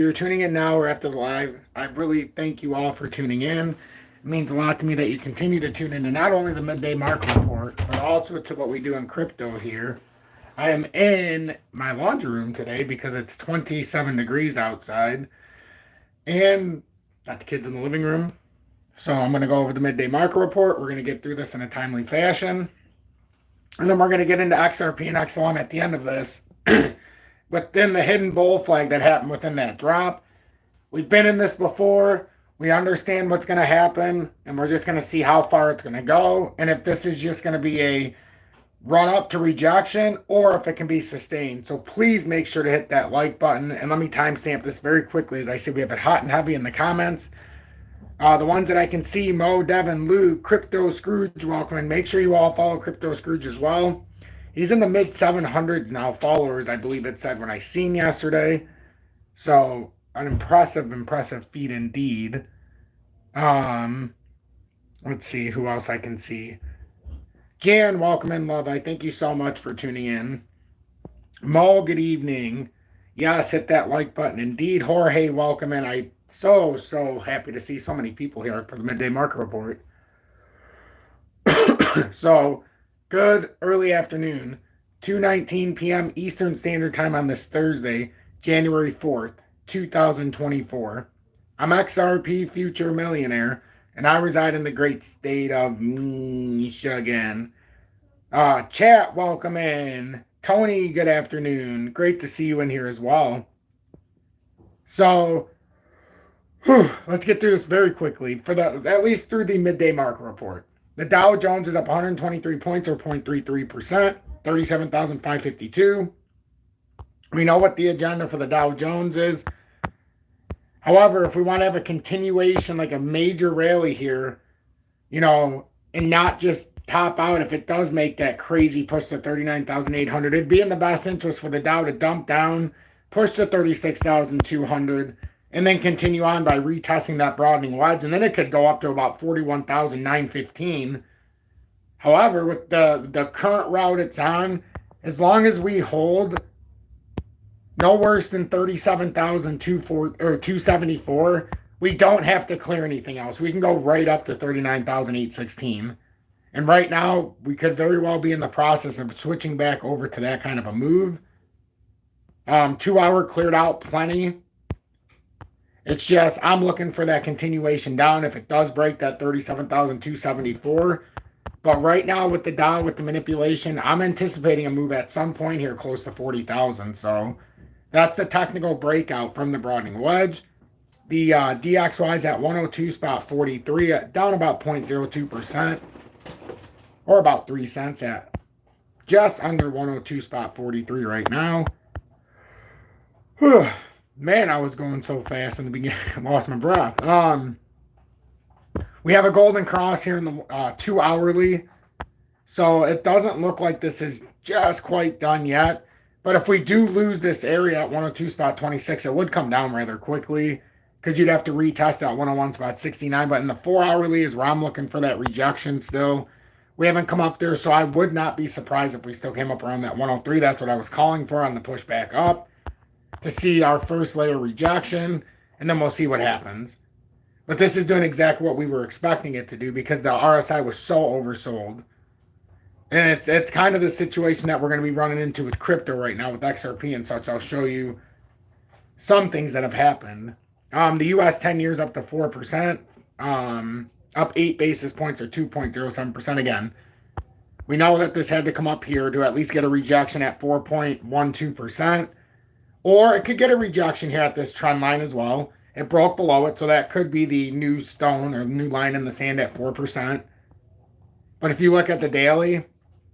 you're tuning in now or after the live, I really thank you all for tuning in. It means a lot to me that you continue to tune into not only the midday market report, but also to what we do in crypto here. I am in my laundry room today because it's 27 degrees outside and got the kids in the living room. So I'm going to go over the midday market report. We're going to get through this in a timely fashion. And then we're going to get into XRP and XLM at the end of this. Within the hidden bull flag that happened within that drop. We've been in this before. We understand what's going to happen, and we're just going to see how far it's going to go, and if this is just going to be a run up to rejection or if it can be sustained. So please make sure to hit that like button, and let me timestamp this very quickly. As I said, we have it hot and heavy in the comments. The ones that I can see, Mo, Devin, Luke, Crypto Scrooge, welcome, and make sure you all follow Crypto Scrooge as well. He's in the mid 700s now, followers, I believe it said when I seen yesterday. So an impressive feat indeed. Let's see who else I can see. Jan, welcome in, love. I thank you so much for tuning in. Mo, good evening. Yes, hit that like button. Indeed, Jorge, welcome in. I so happy to see so many people here for the midday market report. So good early afternoon, 2:19 p.m. Eastern Standard Time on this Thursday, January 4th, 2024. I'm XRP Future Millionaire, and I reside in the great state of Michigan. Chat, welcome in. Tony, good afternoon. Great to see you in here as well. So, let's get through this very quickly, for at least through the midday market report. The Dow Jones is up 123 points or 0.33%, 37,552. We know what the agenda for the Dow Jones is. However, if we want to have a continuation, like a major rally here, and not just top out, if it does make that crazy push to 39,800, it'd be in the best interest for the Dow to dump down, push to 36,200, and then continue on by retesting that broadening wedge, and then it could go up to about 41,915. However, with the current route it's on, as long as we hold no worse than 37,274, we don't have to clear anything else. We can go right up to 39,816. And right now, we could very well be in the process of switching back over to that kind of a move. 2 hour cleared out plenty. It's just, I'm looking for that continuation down if it does break that 37,274. But right now with the Dow, with the manipulation, I'm anticipating a move at some point here close to 40,000. So that's the technical breakout from the broadening wedge. The DXY is at 102.43, down about 0.02%, or about 3 cents at just under 102.43 right now. Whew. Man, I was going so fast in the beginning, I lost my breath. We have a golden cross here in the 2 hourly. So it doesn't look like this is just quite done yet. But if we do lose this area at 102.26, it would come down rather quickly because you'd have to retest at 101.69. But in the 4 hourly is where I'm looking for that rejection still. We haven't come up there, so I would not be surprised if we still came up around that 103. That's what I was calling for on the push back up, to see our first layer rejection, and then we'll see what happens. But this is doing exactly what we were expecting it to do because the RSI was so oversold. And it's kind of the situation that we're going to be running into with crypto right now with XRP and such. I'll show you some things that have happened. The US 10 years up to 4%, up 8 basis points or 2.07% again. We know that this had to come up here to at least get a rejection at 4.12%. Or it could get a rejection here at this trend line as well. It broke below it, so that could be the new stone or new line in the sand at 4%. But if you look at the daily,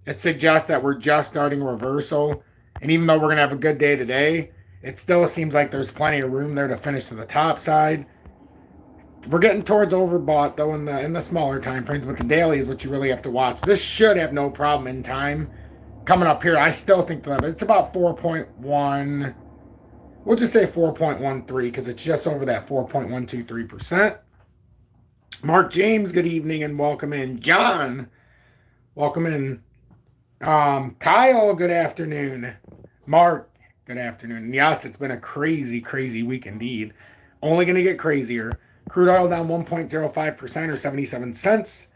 it suggests that we're just starting reversal. And even though we're going to have a good day today, it still seems like there's plenty of room there to finish to the top side. We're getting towards overbought, though, in the smaller time frames, but the daily is what you really have to watch. This should have no problem in time. Coming up here, I still think that it's about 4.1... We'll just say 4.13 because it's just over that 4.123%. Mark James, good evening and welcome in. John, welcome in. Kyle, good afternoon. Mark, Good afternoon. And yes, it's been a crazy, crazy week indeed. Only going to get crazier. Crude oil down 1.05% or 77 cents.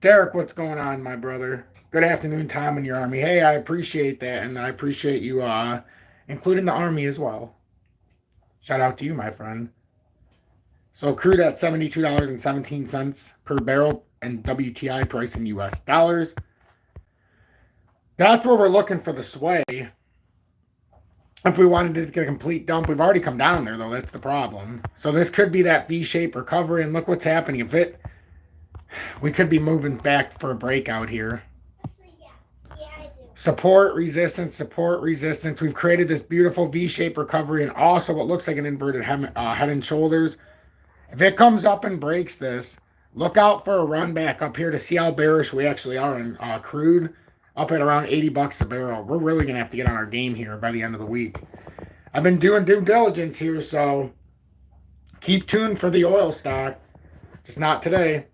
Derek, what's going on, my brother? Good afternoon, Tom and your army. Hey, I appreciate that, and I appreciate you including the army as well. Shout out to you, my friend. So crude at $72.17 per barrel and WTI price in US dollars. That's where we're looking for the sway. If we wanted to get a complete dump, we've already come down there, though. That's the problem. So this could be that V-shaped recovery, and look what's happening. We could be moving back for a breakout here. Support, resistance, support, resistance. We've created this beautiful V-shaped recovery and also what looks like an inverted head and shoulders. If it comes up and breaks this, look out for a run back up here to see how bearish we actually are in crude. Up at around 80 bucks a barrel. We're really going to have to get on our game here by the end of the week. I've been doing due diligence here, so keep tuned for the oil stock. Just not today.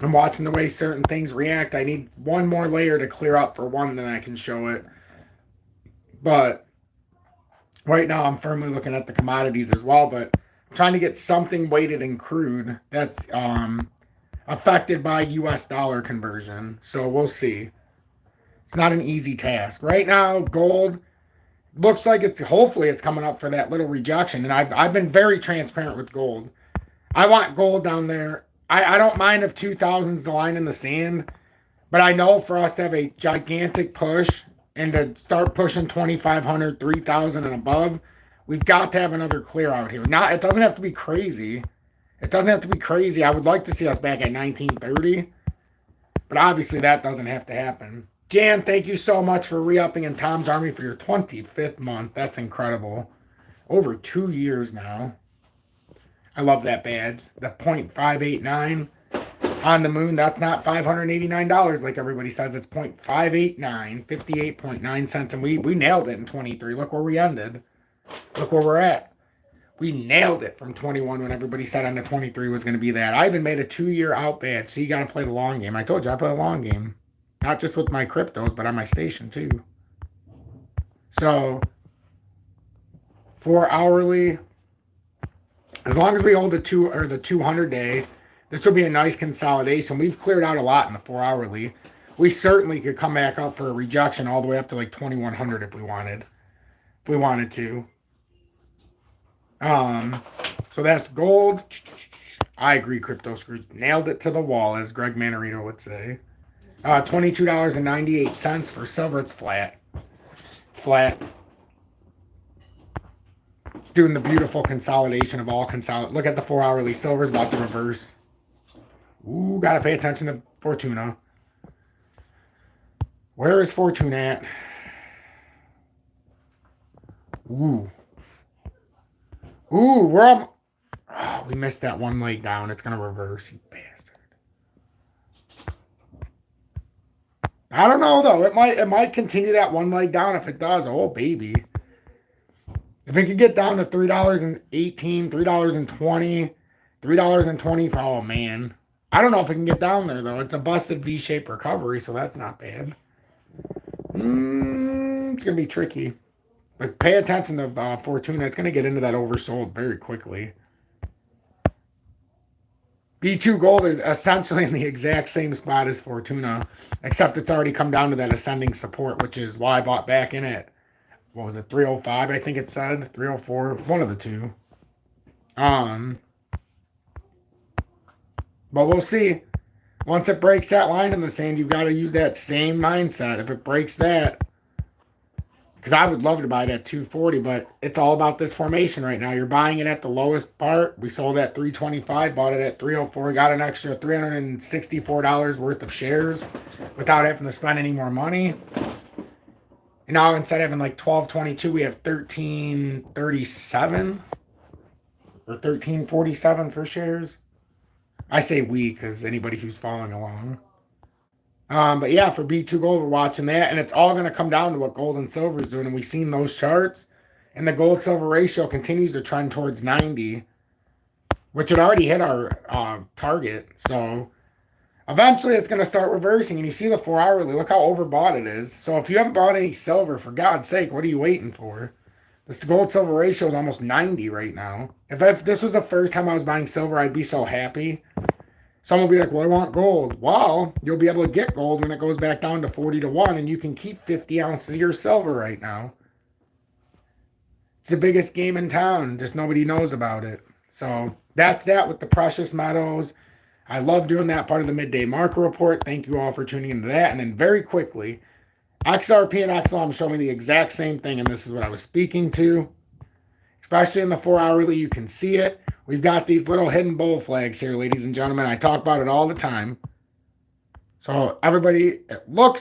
I'm watching the way certain things react. I need one more layer to clear up for one, then I can show it. But right now, I'm firmly looking at the commodities as well, but I'm trying to get something weighted in crude that's affected by US dollar conversion. So we'll see. It's not an easy task. Right now, gold looks like hopefully it's coming up for that little rejection. And I've been very transparent with gold. I want gold down there. I don't mind if 2000's the line in the sand, but I know for us to have a gigantic push and to start pushing 2,500, 3,000 and above, we've got to have another clear out here. Now, it doesn't have to be crazy. It doesn't have to be crazy. I would like to see us back at 1930, but obviously that doesn't have to happen. Jan, thank you so much for re-upping in Tom's Army for your 25th month. That's incredible. Over 2 years now. I love that badge. The 0.589 on the moon. That's not $589 like everybody says. It's 0.589, 58.9 cents. And we nailed it in 23. Look where we ended. Look where we're at. We nailed it from 21 when everybody said on the 23 was going to be that. I even made a 2-year out badge. So you got to play the long game. I told you I play the long game. Not just with my cryptos, but on my station too. So, for hourly, as long as we hold the 200 day, this will be a nice consolidation. We've cleared out a lot in the 4 hourly. We certainly could come back up for a rejection all the way up to like 2100 if we wanted. If we wanted to. So that's gold. I agree, Crypto Scrooge. Nailed it to the wall, as Greg Manarino would say. $22.98 for silver. It's flat. It's flat. It's doing the beautiful consolidation of all Look at the 4 hourly. Silver's about to reverse. Ooh, gotta pay attention to Fortuna. Where is Fortuna at? Ooh. Ooh, we missed that one leg down. It's gonna reverse, you bastard. I don't know though. It might continue that one leg down. If it does, oh baby. If it could get down to $3.18, $3.20, $3.20, oh man. I don't know if it can get down there though. It's a busted V-shaped recovery, so that's not bad. It's gonna be tricky. But pay attention to Fortuna. It's gonna get into that oversold very quickly. B2 Gold is essentially in the exact same spot as Fortuna, except it's already come down to that ascending support, which is why I bought back in it. What was it, 305, I think it said? 304, one of the two. But we'll see. Once it breaks that line in the sand, you've got to use that same mindset. If it breaks that, because I would love to buy it at 240, but it's all about this formation right now. You're buying it at the lowest part. We sold at 325, bought it at 304, got an extra $364 worth of shares without having to spend any more money. And now instead of having like 1222, we have 1337 or 1347 for shares. I say we because anybody who's following along. But yeah, for B2 Gold, we're watching that, and it's all going to come down to what gold and silver is doing. And we've seen those charts, and the gold-silver ratio continues to trend towards 90, which had already hit our target. So Eventually, it's going to start reversing, and you see the 4 hourly. Look how overbought it is. So if you haven't bought any silver, for God's sake, what are you waiting for? This gold silver ratio is almost 90 right now. If this was the first time I was buying silver, I'd be so happy. Someone will be like, well, I want gold. Well, you'll be able to get gold when it goes back down to 40 to 1, and you can keep 50 ounces of your silver right now. It's the biggest game in town. Just nobody knows about it. So that's that with the precious metals. I love doing that part of the midday market report. Thank you all for tuning into that. And then very quickly, XRP and XLM show me the exact same thing, and this is what I was speaking to. Especially in the 4 hourly, you can see it. We've got these little hidden bull flags here, ladies and gentlemen. I talk about it all the time. So everybody will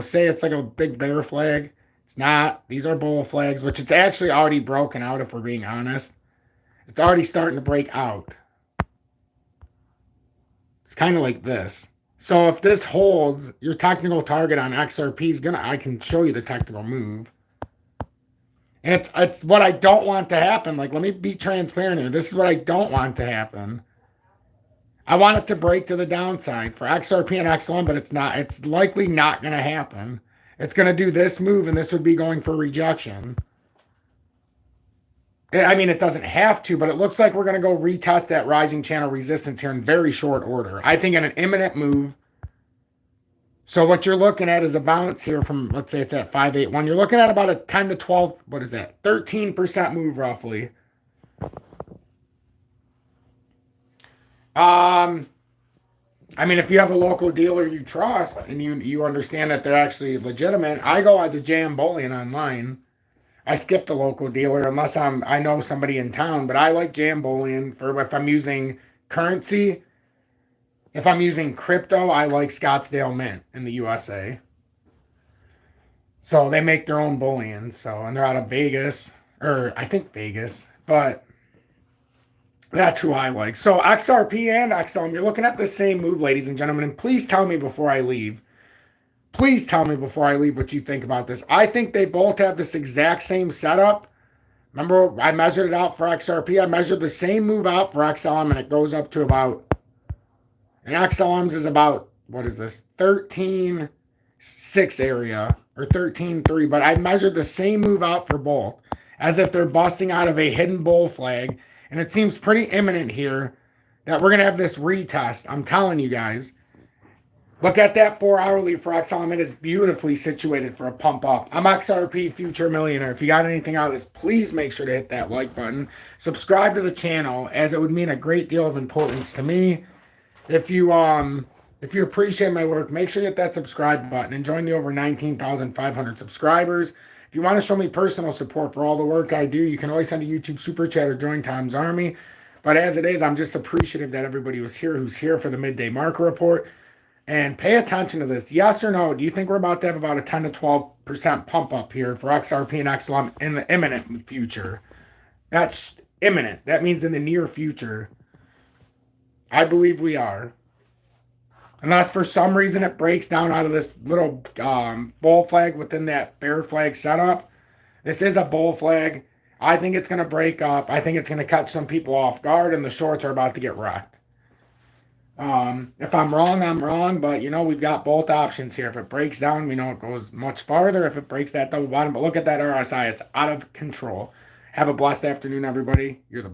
say it's like a big bear flag. It's not. These are bull flags, which it's actually already broken out, if we're being honest. It's already starting to break out. It's kind of like this. So if this holds, your technical target on XRP is I can show you the technical move. And it's what I don't want to happen. Like, let me be transparent here. This is what I don't want to happen. I want it to break to the downside for XRP and XLM, but it's not. It's likely not going to happen. It's going to do this move, and this would be going for rejection. I mean, it doesn't have to, but it looks like we're going to go retest that rising channel resistance here in very short order. I think in an imminent move. So what you're looking at is a bounce here from, let's say it's at 581. You're looking at about a 10 to 12, what is that? 13% move roughly. I mean, if you have a local dealer you trust and you understand that they're actually legitimate, I go out to JM Bullion online. I skip the local dealer unless I know somebody in town, but I like JM Bullion for if I'm using currency. If I'm using crypto, I like Scottsdale Mint in the USA. So they make their own bullion. So, and they're out of Vegas, or I think Vegas, but that's who I like. So XRP and XLM, you're looking at the same move, ladies and gentlemen. And please tell me before I leave. Please tell me before I leave what you think about this. I think they both have this exact same setup. Remember, I measured it out for XRP. I measured the same move out for XLM, and it goes up to about, and XLM's is about, what is this, 13.6 area, or 13.3. But I measured the same move out for both, as if they're busting out of a hidden bull flag. And it seems pretty imminent here that we're going to have this retest. I'm telling you guys. Look at that 4 hourly for XLM. It is beautifully situated for a pump up. I'm XRP Future Millionaire. If you got anything out of this, please make sure to hit that like button. Subscribe to the channel, as it would mean a great deal of importance to me. If you appreciate my work, make sure you hit that subscribe button and join the over 19,500 subscribers. If you want to show me personal support for all the work I do, you can always send a YouTube super chat or join Tom's Army. But as it is, I'm just appreciative that everybody was here who's here for the midday market report. And pay attention to this. Yes or no? Do you think we're about to have about a 10 to 12% pump up here for XRP and XLM in the imminent future? That's imminent. That means in the near future. I believe we are. Unless for some reason it breaks down out of this little bull flag within that bear flag setup. This is a bull flag. I think it's going to break up. I think it's going to catch some people off guard, and the shorts are about to get wrecked. If I'm wrong, I'm wrong, but we've got both options here. If it breaks down, we know it goes much farther. If it breaks that double bottom, but look at that RSI, it's out of control. Have a blessed afternoon, everybody. You're the best.